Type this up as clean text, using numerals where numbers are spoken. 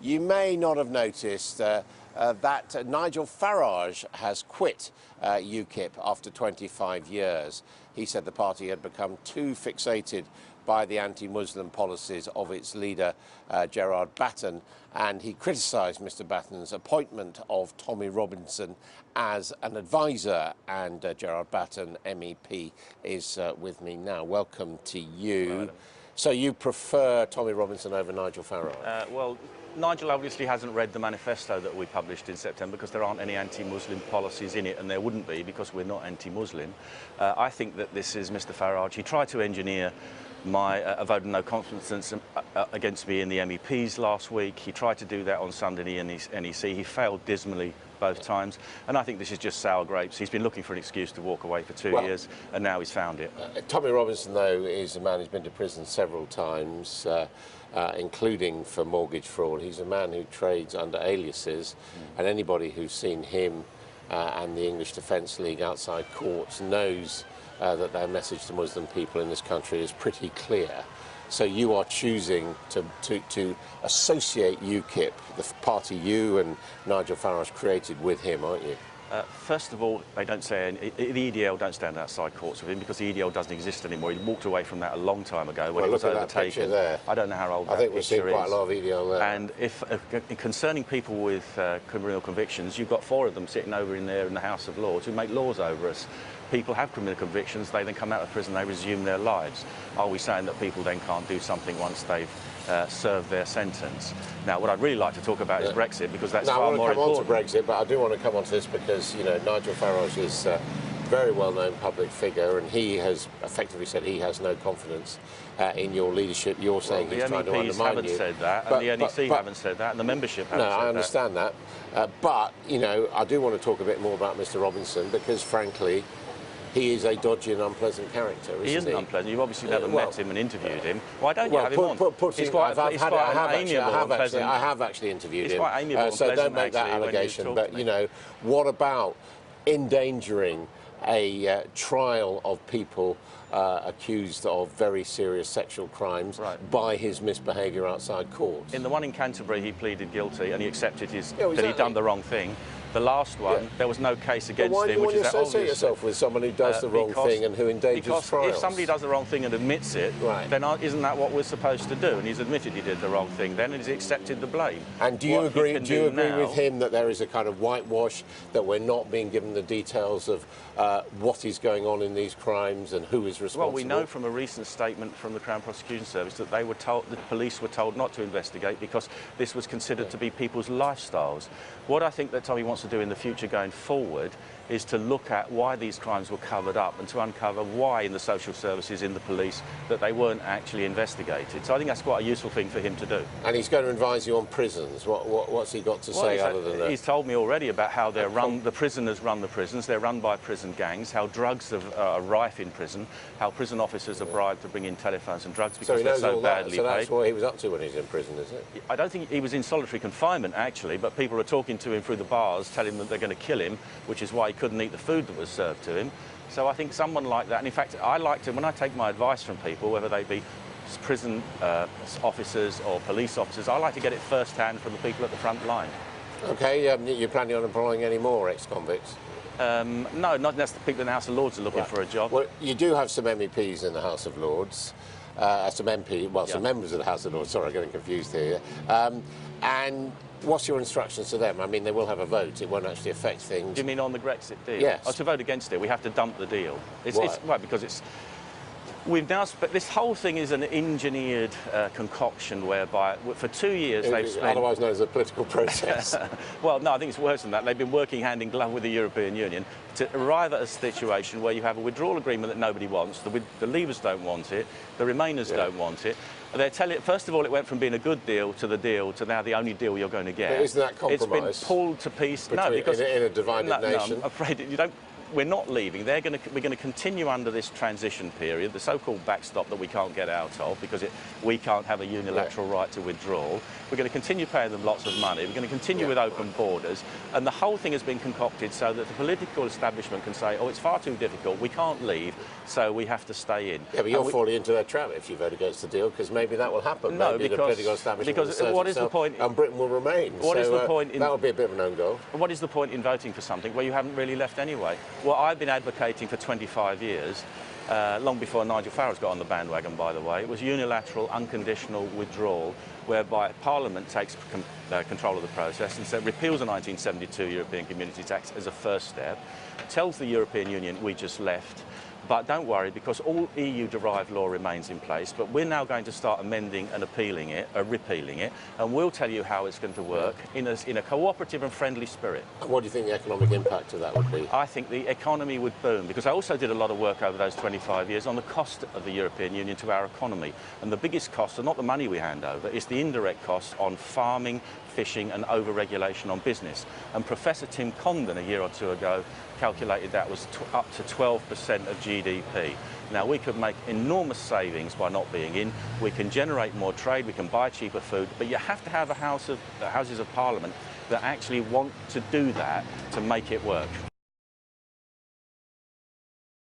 You may not have noticed that Nigel Farage has quit UKIP after 25 years. He said the party had become too fixated by the anti-Muslim policies of its leader, Gerard Batten, and he criticised Mr Batten's appointment of Tommy Robinson as an advisor. And Gerard Batten, MEP, is with me now. Welcome to you. Right. So you prefer Tommy Robinson over Nigel Farage? Well, Nigel obviously hasn't read the manifesto that we published in September because there aren't any anti-Muslim policies in it, and there wouldn't be because we're not anti-Muslim. I think that this is Mr Farage. He tried to engineer a vote of no confidence against me in the MEPs last week. He tried to do that on Sunday in his NEC. He failed dismally both times, and I think this is just sour grapes. He's been looking for an excuse to walk away for 2 years, and now he's found it. Tommy Robinson, though, is a man who's been to prison several times, including for mortgage fraud. He's a man who trades under aliases, and anybody who's seen him and the English Defence League outside courts knows that their message to Muslim people in this country is pretty clear. So you are choosing to associate UKIP, the party you and Nigel Farage created, with him, aren't you? First of all, they don't say the EDL don't stand outside courts with him because the EDL doesn't exist anymore. He walked away from that a long time ago when it was overtaken. That picture there. I don't know how old that I think we've picture seen quite a lot of EDL there. And if concerning people with criminal convictions, you've got 4 of them sitting over in there in the House of Lords who make laws over us. People have criminal convictions, they then come out of prison, they resume their lives. Are we saying that people then can't do something once they've served their sentence? Now, what I'd really like to talk about is Brexit, because that's far more important. I want to come on to Brexit, but I do want to come on to this because, you know, Nigel Farage is a very well-known public figure, and he has effectively said he has no confidence in your leadership. You're saying he's trying to undermine you. The MEPs haven't said that, and the NEC haven't said that, and the membership haven't said that. No, I understand that. But, you know, I do want to talk a bit more about Mr Robinson because, frankly, he is a dodgy and unpleasant character, isn't he? He isn't unpleasant. You've obviously never met him and interviewed him. Why don't you have him on? I have actually interviewed him. Quite amiable and so don't make that allegation. But, you know, what about endangering a trial of people accused of very serious sexual crimes by his misbehaviour outside court? In the one in Canterbury, he pleaded guilty and he accepted that he'd done the wrong thing. The last one, there was no case against him, which is that obvious. Why do you associate yourself with someone who does the wrong thing and who endangers trials? Because if somebody does the wrong thing and admits it, then isn't that what we're supposed to do? And he's admitted he did the wrong thing then, and he's accepted the blame. And do you agree with him that there is a kind of whitewash, that we're not being given the details of what is going on in these crimes and who is responsible? Well, we know from a recent statement from the Crown Prosecution Service that the police were told not to investigate because this was considered to be people's lifestyles. What I think that Tommy wants to do in the future going forward is to look at why these crimes were covered up and to uncover why in the social services, in the police, that they weren't actually investigated. So I think that's quite a useful thing for him to do. And he's going to advise you on prisons. What's he got to say other than that? He's told me already about how they're run, the prisoners run the prisons, they're run by prison gangs, how drugs are rife in prison, how prison officers are bribed to bring in telephones and drugs because they're so badly paid. So that's what he was up to when he was in prison, is it? I don't think he was in solitary confinement, actually, but people are talking to him through the bars, telling him that they're going to kill him, which is why he couldn't eat the food that was served to him. So I think someone like that, and in fact, I like to, when I take my advice from people, whether they be prison officers or police officers, I like to get it first-hand from the people at the front line. OK, you're planning on employing any more ex-convicts? No, not unless the people in the House of Lords are looking for a job. Well, you do have some MEPs in the House of Lords, some members of the House of Lords, sorry, I'm getting confused here. And what's your instructions to them? I mean, they will have a vote. It won't actually affect things. Do you mean on the Brexit deal? Yes. Oh, to vote against it, we have to dump the deal. Why? Because it's... We've now this whole thing is an engineered concoction whereby for 2 years they've spent... Otherwise known as a political process. Well, no, I think it's worse than that. They've been working hand in glove with the European Union to arrive at a situation where you have a withdrawal agreement that nobody wants, the Leavers don't want it, the Remainers don't want it. They're telling, first of all, it went from being a good deal to now the only deal you're going to get. But isn't that compromise? It's been pulled to pieces. No, because in a divided nation. No, I'm afraid you don't. we're not leaving. We're going to continue under this transition period, the so-called backstop that we can't get out of because we can't have a unilateral right to withdraw. We're going to continue paying them lots of money. We're going to continue with open borders. And the whole thing has been concocted so that the political establishment can say, oh, it's far too difficult, we can't leave, so we have to stay in. Yeah, but you're falling into their trap if you vote against the deal, because maybe that will happen. No, maybe the political establishment will assert what is the itself, point? and Britain will remain. What is the point in... That would be a bit of an own goal. What is the point in voting for something where you haven't really left anyway? Well, I've been advocating for 25 years, long before Nigel Farage got on the bandwagon, by the way. It was unilateral, unconditional withdrawal, whereby Parliament takes control of the process and repeals the 1972 European Community Tax as a first step, tells the European Union we just left. But don't worry, because all EU-derived law remains in place, but we're now going to start amending and repealing it, and we'll tell you how it's going to work in a cooperative and friendly spirit. And what do you think the economic impact of that would be? I think the economy would boom, because I also did a lot of work over those 25 years on the cost of the European Union to our economy. And the biggest costs are not the money we hand over, it's the indirect costs on farming, fishing and over-regulation on business. And Professor Tim Condon a year or two ago calculated that was up to 12% of GDP. Now, we could make enormous savings by not being in. We can generate more trade, we can buy cheaper food, but you have to have Houses of Parliament that actually want to do that to make it work.